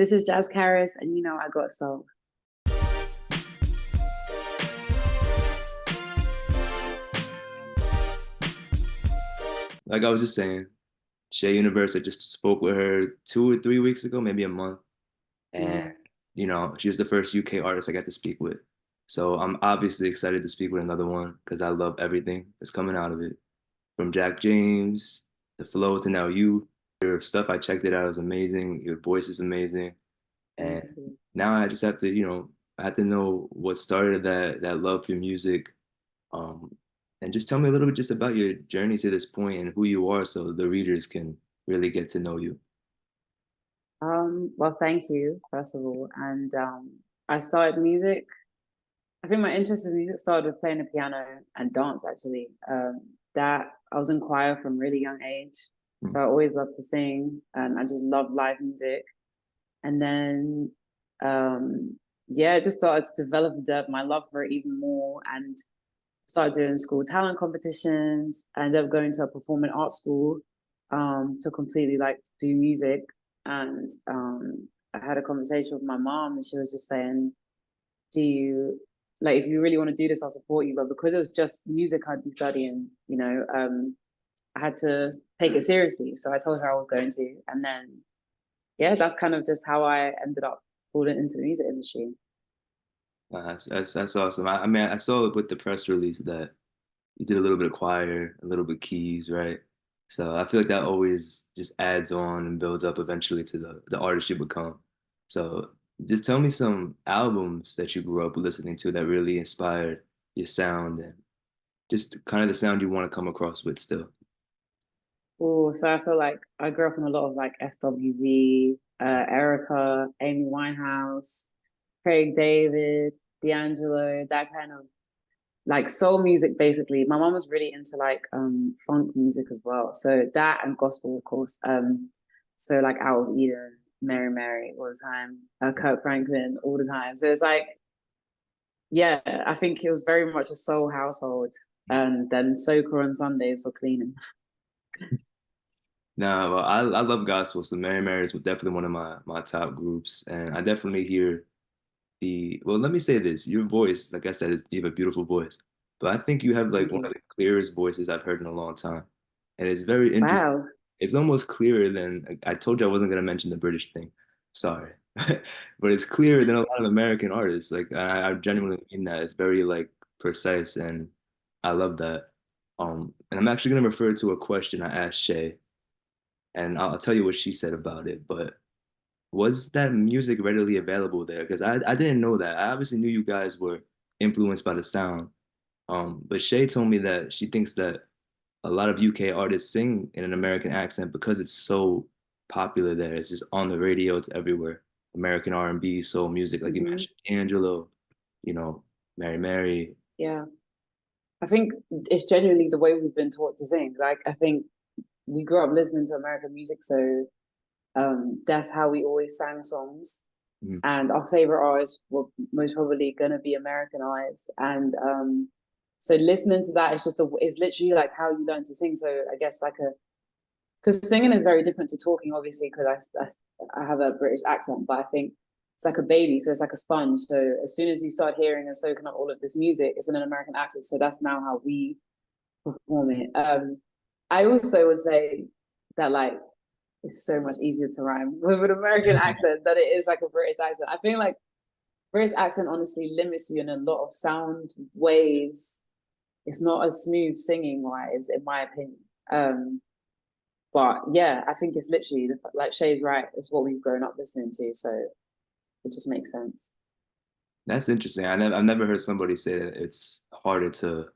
This is Jaz Karis, and you know I got soul. Like I was just saying, Shay Universe, I just spoke with her 2 or 3 weeks ago, maybe a month. And, Mm. she was the first UK artist I got to speak with. So I'm obviously excited to speak with another one because I love everything that's coming out of it. From Jack James, the flow to now you. Your stuff, I checked it out, it was amazing. Your voice is amazing. Thank And you. now I just have to, I have to know what started that love for music. Um, and just tell me a little bit just about your journey to this point and who you are so the readers can really get to know you. Well, thank you, first of all. And I started music. I think my interest in music started with playing the piano and dance, actually. That I was in choir from really young age. Mm. So I always loved to sing and I just loved live music. And then, yeah, I just started to develop my love for it even more and started doing school talent competitions. I ended up going to a performing arts school to completely like do music. And I had a conversation with my mom, and she was just saying, "Do you like if you really want to do this? I'll support you." But because it was just music I'd be studying, I had to take it seriously. So I told her I was going to, and then yeah, that's kind of just how I ended up falling into the music industry. That's awesome. I mean, I saw it with the press release that you did a little bit of choir, a little bit keys, right? So I feel like that always just adds on and builds up eventually to the artist you become. So just tell me some albums that you grew up listening to that really inspired your sound and just kind of the sound you want to come across with still. Oh, so I feel like I grew up in a lot of like SWV, Erica, Amy Winehouse, Craig David, D'Angelo, that kind of like soul music basically. My mom was really into like funk music as well. So that and gospel, of course. So like Out of Eden, Mary Mary all the time, Kirk Franklin all the time. So it's like, yeah, I think it was very much a soul household. And then soca on Sundays for cleaning. No, well, I love gospel, so Mary Mary is definitely one of my top groups, and I definitely hear well, let me say this, your voice, like I said, is you have a beautiful voice, but I think you have like Thank one of you. the clearest voices I've heard in a long time, and it's very interesting. Wow. It's almost clearer than I told you I wasn't gonna mention the British thing. Sorry, but it's clearer than a lot of American artists. Like I genuinely mean that. It's very like precise, and I love that. And I'm actually gonna refer to a question I asked Shay, and I'll tell you what she said about it. But was that music readily available there? Because I didn't know that. I obviously knew you guys were influenced by the sound. But Shay told me that she thinks that a lot of UK artists sing in an American accent because it's so popular there. It's just on the radio, it's everywhere. American R&B, soul music, like you Hmm. mentioned, Angelo, you know, Mary Mary. Yeah. I think it's genuinely the way we've been taught to sing. Like I think we grew up listening to American music, so that's how we always sang songs. Mhm. And our favorite artists were most probably gonna be Americanized. And so listening to that is it's literally like how you learn to sing. So I guess like a because singing is very different to talking, obviously, because I have a British accent, but I think it's like a baby, so it's like a sponge. So as soon as you start hearing and soaking up all of this music, it's in an American accent. So that's now how we perform it. I also would say that like it's so much easier to rhyme with an American accent than it is like a British accent. I think like British accent honestly limits you in a lot of sound ways. It's not as smooth singing wise, in my opinion. But yeah, I think it's literally like Shay's right. It's what we've grown up listening to, so it just makes sense. That's interesting. I've never heard somebody say that it's harder to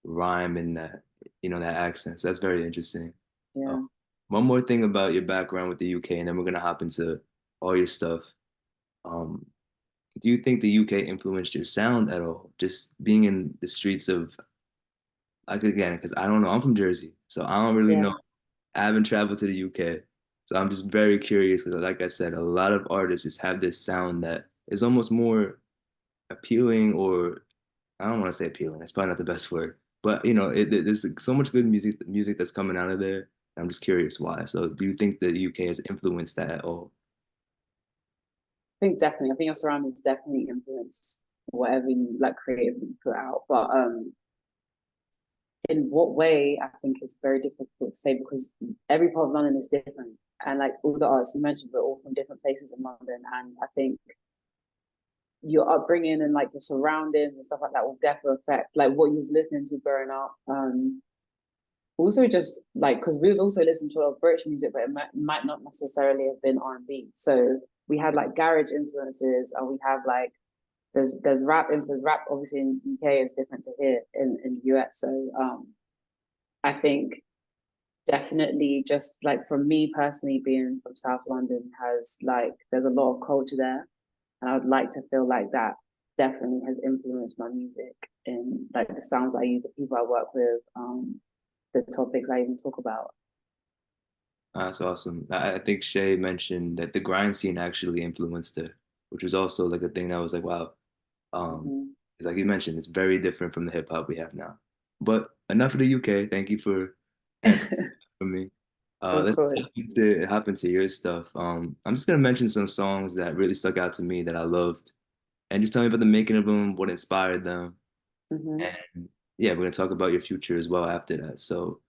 rhyme in that, that accent. So that's very interesting. Uh, Yeah. one more thing about your background with the UK, and then we're gonna hop into all your stuff. Um, do you think the UK influenced your sound at all? Just being in the streets of, like again, because I don't know, I'm from Jersey, so I don't really know. Yeah. I haven't traveled to the UK, so I'm just very curious. 'Cause like I said, a lot of artists just have this sound that is almost more appealing, or I don't want to say appealing. That's probably not the best word, but there's so much good music that's coming out of there. I'm just curious why. So, do you think the UK has influenced that at all? think definitely. I think your surroundings definitely influence whatever you like creatively put out. But in what way, I think it's very difficult to say because every part of London is different. And like all the artists you mentioned, we're all from different places in London. And I think your upbringing and like your surroundings and stuff like that will definitely affect like what you was listening to growing up. Also just like because we was also listening to a lot of British music, but it might not necessarily have been R&B. So we had like garage influences, and we have like there's rap influence. Rap obviously in UK is different to here in the US. So I think definitely just like for me personally being from South London has like there's a lot of culture there, and I would like to feel like that definitely has influenced my music and like the sounds I use, the people I work with, the topics I even talk about. That's awesome. I think Shay mentioned that the grind scene actually influenced her, which was also like a thing that was like, wow. Mm-hmm. Like you mentioned, it's very different from the hip hop we have now. But enough of the UK. Thank you for answering for me. Of Let's course. hop into your stuff. I'm just gonna mention some songs that really stuck out to me that I loved, and just tell me about the making of them, what inspired them, Mm-hmm. and yeah, we're gonna talk about your future as well after that. So,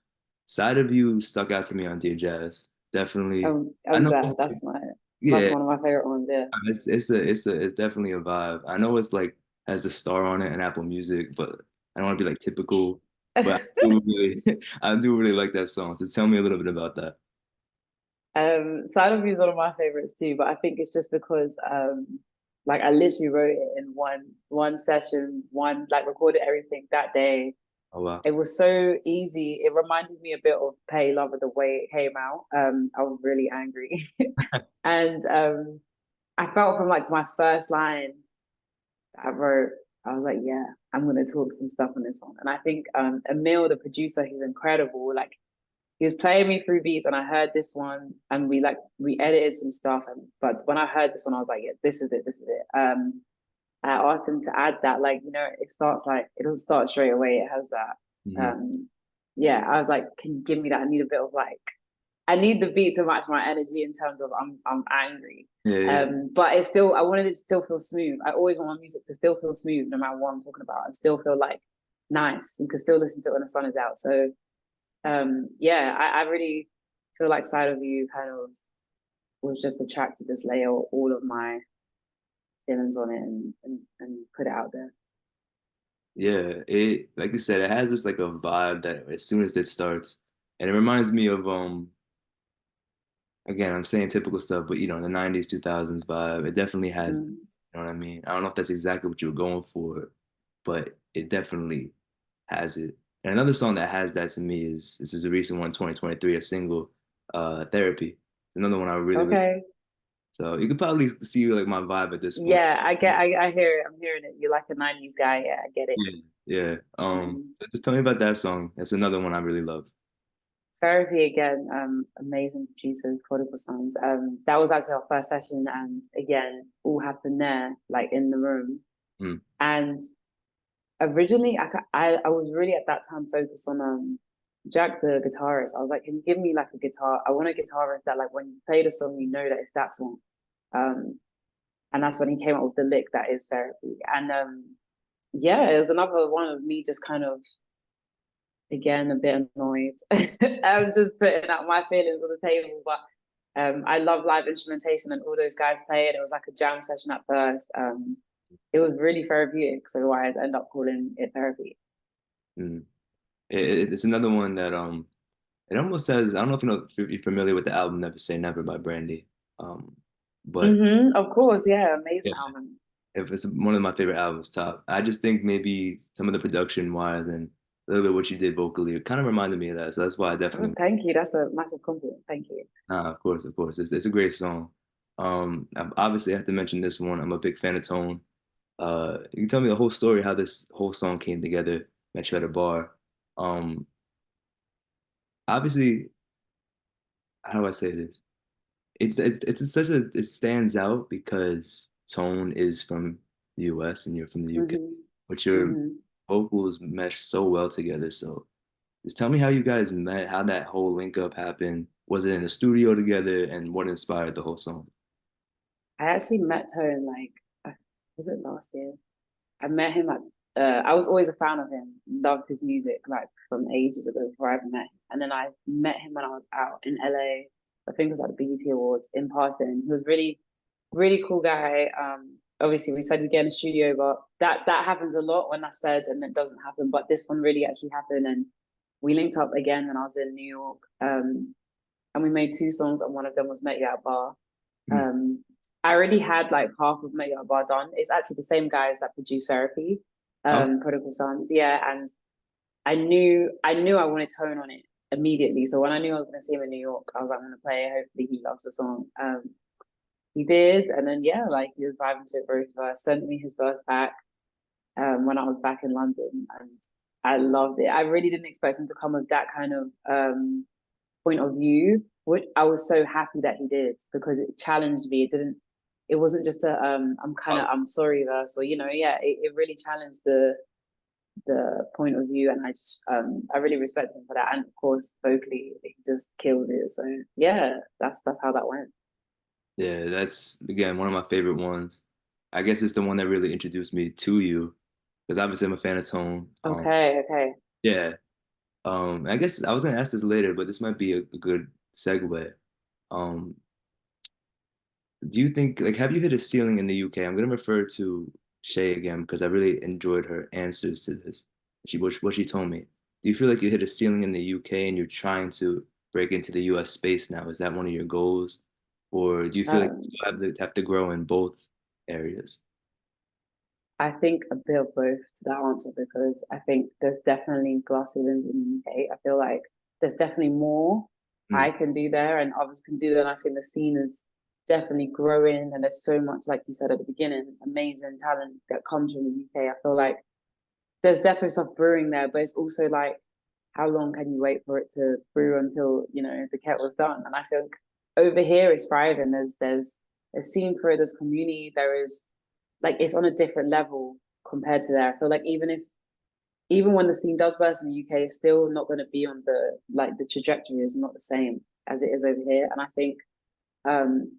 Side of You stuck out to me on Dear Jazz. Definitely, I I'm know glad it's, that's yeah, one of my favorite ones. Yeah. it's definitely a vibe. I know it's like has a star on it and Apple Music, but I don't want to be like typical. But I do really like that song. So tell me a little bit about that. Side of You is one of my favorites too, but I think it's just because like I literally wrote it in one session, one like recorded everything that day. Oh wow. It was so easy. It reminded me a bit of Pay Lover the way it came out. I was really angry. And I felt from like my first line that I wrote, I was like, yeah, I'm gonna talk some stuff on this one. And I think Emil, the producer, he's incredible. Like he was playing me through beats and I heard this one and we edited some stuff and but when I heard this one I was like, yeah, this is it. I asked him to add that, like, it starts like it'll start straight away. It has that. Mhm. Yeah, I was like, can you give me that? I need a bit of like I need the beat to match my energy in terms of I'm angry. Yeah, yeah. But it's still I wanted it to still feel smooth. I always want my music to still feel smooth no matter what I'm talking about and still feel like nice. You can still listen to it when the sun is out. So yeah, I really feel like Side of You kind of was just a track to just lay all of my feelings on it and put it out there. Yeah, it like you said, it has this like a vibe that as soon as it starts, and it reminds me of again, I'm saying typical stuff, but the 90s, 2000s vibe. It definitely has, you Mm. know what I mean? I don't know if that's exactly what you were going for, but it definitely has it. And another song that has that to me is this is a recent one, 2023, a single, Therapy. Another one I really, really Okay. so you could probably see like my vibe at this point. Yeah, I hear it. I'm hearing it. You're like a 90s guy. Yeah, I get it. Yeah, yeah. Um, Just tell me about that song. That's another one I really love. Therapy again, amazing producer, Prodigal Sons. That was actually our first session, and again, all happened there, like in the room. Mm. And originally, I was really at that time focused on Jack the guitarist. I was like, can you give me like a guitar? I want a guitarist that like when you play the song, you know that it's that song. Um, and that's when he came up with the lick that is Therapy. And yeah, it was another one of me just kind of again a bit annoyed. I'm just putting out my feelings on the table, but I love live instrumentation and all those guys play it. It was like a jam session at first. It was really therapeutic, so I end up calling it therapy. Mm. It's another one that it almost says I don't know if you're familiar with the album Never Say Never by Brandy. But Of course, yeah, yeah, amazing album. if it's one of my favorite albums, top. I just think maybe some of the production wise and a little bit what you did vocally, it kind of reminded me of that. So that's why I Oh, definitely, thank you. That's a massive compliment. Thank you. of course, of course, it's a great song. Obviously I have to mention this one. I'm a big fan of Tone. You can tell me the whole story, how this whole song came together. Met you at a bar. Um, Obviously, how do I say this? It's such a it stands out because Tone is from the US and you're from the UK, Hmm. but your Hmm. vocals mesh so well together. So just tell me how you guys met, how that whole link up happened. Was it in the studio together, and what inspired the whole song? I actually met Tone like, was it last year? I met him at I was always a fan of him, loved his music like from ages ago before I ever met him. And then I met him when I was out in LA. I think it was at the BET Awards in passing. He was really, really cool guy. Obviously we said we'd get in the studio, but that happens a lot when I said and it doesn't happen. But this one really actually happened, and we linked up again when I was in New York. And we made two songs, and one of them was Met You at a Bar. Mm. I already had like half of Met You at a Bar done. It's actually the same guys that produce Therapy, Oh, Prodigal Sons. Yeah, and I knew I wanted Tone on it immediately. So when I knew I was going to see him in New York, I was like, I'm going to play it. Hopefully he loves the song. He did, and then yeah, like he was vibing to it very fast. Sent me his verse back when I was back in London, and I loved it. I really didn't expect him to come with that kind of point of view, which I was so happy that he did, because it challenged me. It wasn't just a I'm sorry verse, or yeah, it really challenged the point of view, and I really respected him for that. And of course vocally he just kills it. So yeah, that's how that went. yeah, that's again one of my favorite ones. I guess it's the one that really introduced me to you, because obviously I'm a fan of Tone. Okay. Yeah. I guess I was gonna ask this later, but this might be a good segue. Um, do you think like have you hit a ceiling in the UK? I'm gonna refer to Shay again because I really enjoyed her answers to this. What she told me. Do you feel like you hit a ceiling in the UK and you're trying to break into the US space now? Is that one of your goals? Or do you feel like you um still have to grow in both areas? I think a bit of both to that answer, because I think there's definitely glass ceilings in the UK. I feel like there's definitely more Mm, I can do there and others can do there. And I think the scene is definitely growing, and there's so much, like you said at the beginning, amazing talent that comes from the UK. I feel like there's definitely stuff brewing there, but it's also like, how long can you wait for it to brew until the kettle's done? And I think over here it's thriving. There's a scene for it. There's community. There is, like, it's on a different level compared to there. I feel like even when the scene does burst in the UK, it's still not going to be on the trajectory is not the same as it is over here. And I think um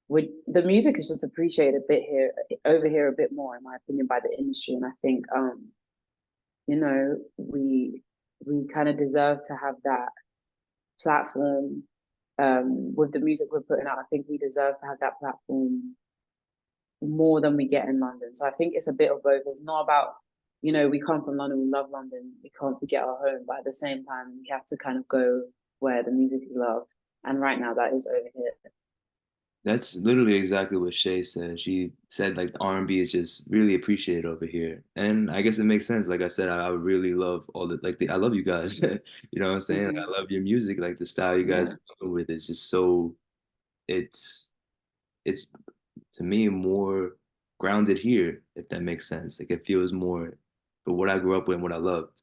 with the music is just appreciated a bit here over here a bit more, in my opinion, by the industry. And I think we kind of deserve to have that platform with the music we're putting out. I think we deserve to have that platform more than we get in London. So I think it's a bit of both. It's not about, we come from London, we love London, we can't forget our home, but at the same time, we have to kind of go where the music is loved. And right now, that is over here. that's literally exactly what Shay said. She said like the R&B is just really appreciated over here, and I guess it makes sense. Like I said, I really love all the I love you guys. You know what I'm saying? Like, Mm-hmm. I love your music. Like the style you guys Yeah. are coming with is just so it's it's to me more grounded here, if that makes sense. Like it feels more for what I grew up with and what I loved.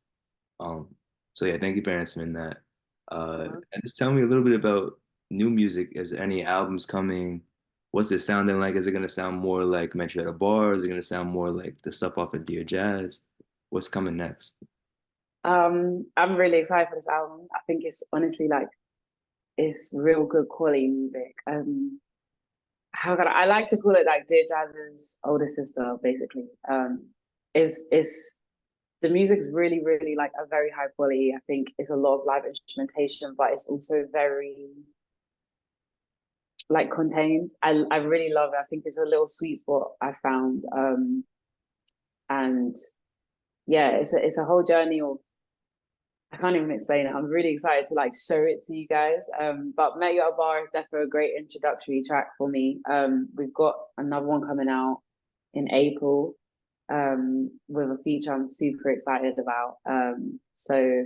Um, so yeah, thank you for answering that. Uh-huh. And just tell me a little bit about new music. Is there any albums coming? What's it sounding like? Is it gonna sound more like Met You at a Bar? Is it gonna sound more like the stuff off of Dear Jazz? What's coming next? I'm really excited for this album. I think it's honestly like it's real good quality music. How can I like to call it, like Dear Jazz's older sister, basically. Is the music is really, really like a very high quality. I think it's a lot of live instrumentation, but it's also very like contained. I really love it. I think it's a little sweet spot I found. And yeah, it's a whole journey of, I can't even explain it. I'm really excited to like show it to you guys. But Met You at a Bar is definitely a great introductory track for me. We've got another one coming out in April, with a feature I'm super excited about. So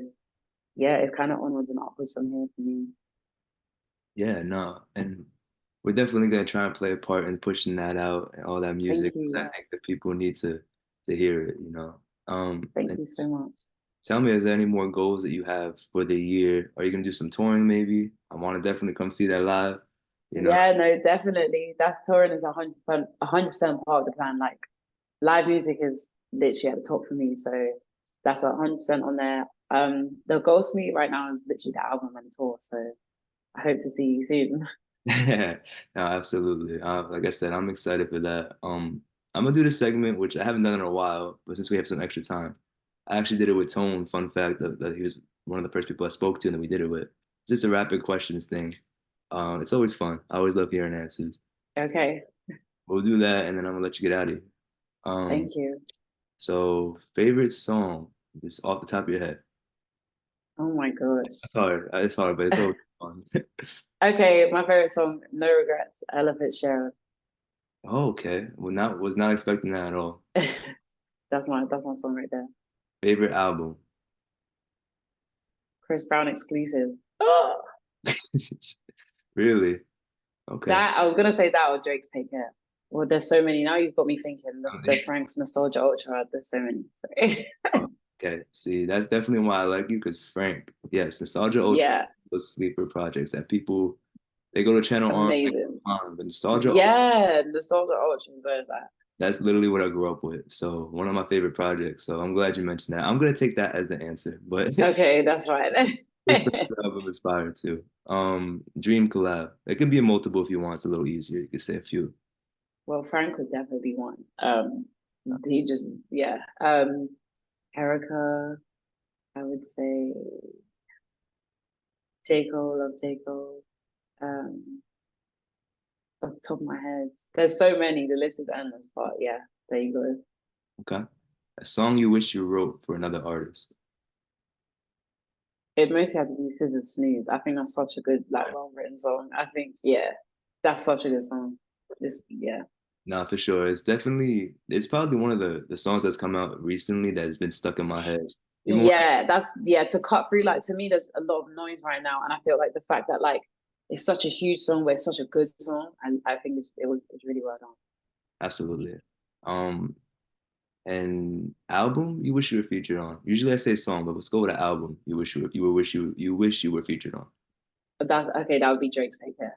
yeah, it's kind of onwards and upwards from here for me. Yeah, no, and we're definitely gonna try and play a part in pushing that out and all that Thank music, 'cause I you. think that people need to hear it, you know. Thank And you so much. tell me, is there any more goals that you have for the year? Are you gonna do some touring maybe? I want to definitely come see that live, you know. Yeah, no, definitely. That's touring is 100% part of the plan. Like live music is literally at the top for me, so that's 100% on there. The goals for me right now is literally the album and the tour. So I hope to see you soon. Yeah, no, absolutely. Like I said, I'm excited for that. I'm gonna do this segment, which I haven't done in a while, but since we have some extra time, I actually did it with Tone. Fun fact that he was one of the first people I spoke to, and that we did it with. It's just a rapid questions thing. It's always fun. I always love hearing answers. Okay, We'll do that, and then I'm gonna let you get out of here. Um, thank you. so favorite song, just off the top of your head. Oh my gosh. It's hard. It's hard, but it's always fun. Okay, my favorite song, No Regrets, Ella Fitzgerald. Oh, okay. Was not expecting that at all. That's my song right there. Favorite album. Chris Brown exclusive. Oh, Really? Okay. that I was gonna say that or Drake's Take Care. Well, there's so many now. You've got me thinking. There's Frank's Nostalgia Ultra. There's so many. Sorry. Okay. See, that's definitely why I like you, because Frank, yes, Nostalgia Ultra, Yeah, those sleeper projects that people they go to channel on, amazing. but Nostalgia Ultra, Yeah, Nostalgia Ultra is over that. that's literally what I grew up with. So one of my favorite projects. So I'm glad you mentioned that. I'm gonna take that as the answer, but Okay, that's fine. this album is fire too. Dream collab. It could be a multiple if you want. It's a little easier. You could say a few. Well, Frank would definitely be one. He just yeah. Erica, I would say J. Cole, love J. Cole. Um, off the top of my head. There's so many, the list is endless, but yeah, there you go. Okay. A song you wish you wrote for another artist. It mostly had to be Scissors Snooze. I think that's such a good, like, well written song. I think, yeah, that's such a good song. This, yeah. Nah, for sure. It's probably one of the songs that's come out recently that has been stuck in my head. Even when, Yeah, that's, yeah, to cut through, like, to me, there's a lot of noise right now. And I feel like the fact that, like, it's such a huge song, but it's such a good song. And I think it's really well done. absolutely. Um, and album you wish you were featured on. Usually I say song, but let's go with an album you wish you were featured on. But that's, okay, that would be Drake's Take Care.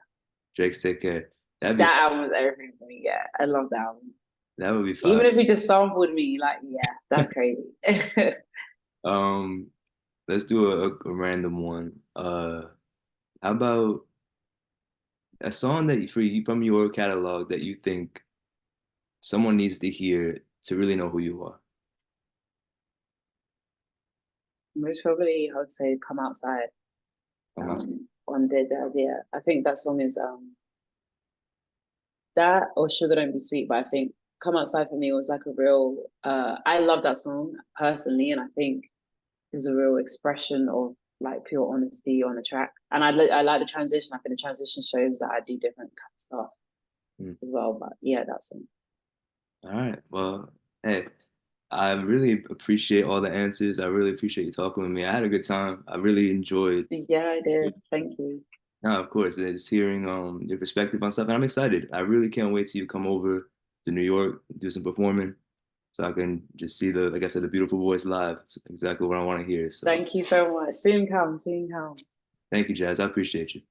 Drake's Take Care. That'd be That album was everything for me. Yeah, I love that album. that would be fire. Even if he just sampled me, like, yeah, that's crazy. Um, let's do a random one. How about a song that for you from your catalog that you think someone needs to hear to really know who you are? Most probably, I would say "Come Outside" I'm not- on Dead Jazz. Yeah, I think that song is that or "Sugar Don't Be Sweet." But I think "Come Outside" for me was like a real. I love that song personally, and I think it was a real expression of like pure honesty on the track. And I like the transition. I think the transition shows that I do different kind of stuff Mm. as well. But yeah, that song. All right. Well, hey, I really appreciate all the answers. I really appreciate you talking with me. I had a good time. I really enjoyed. Yeah, I did. Thank you. No, of course, just hearing your perspective on stuff, and I'm excited. I really can't wait till you come over to New York, do some performing, so I can just see the, like I said, the beautiful voice live. It's exactly what I want to hear. So, Thank you so much. Soon come. Soon come. thank you, Jazz. I appreciate you.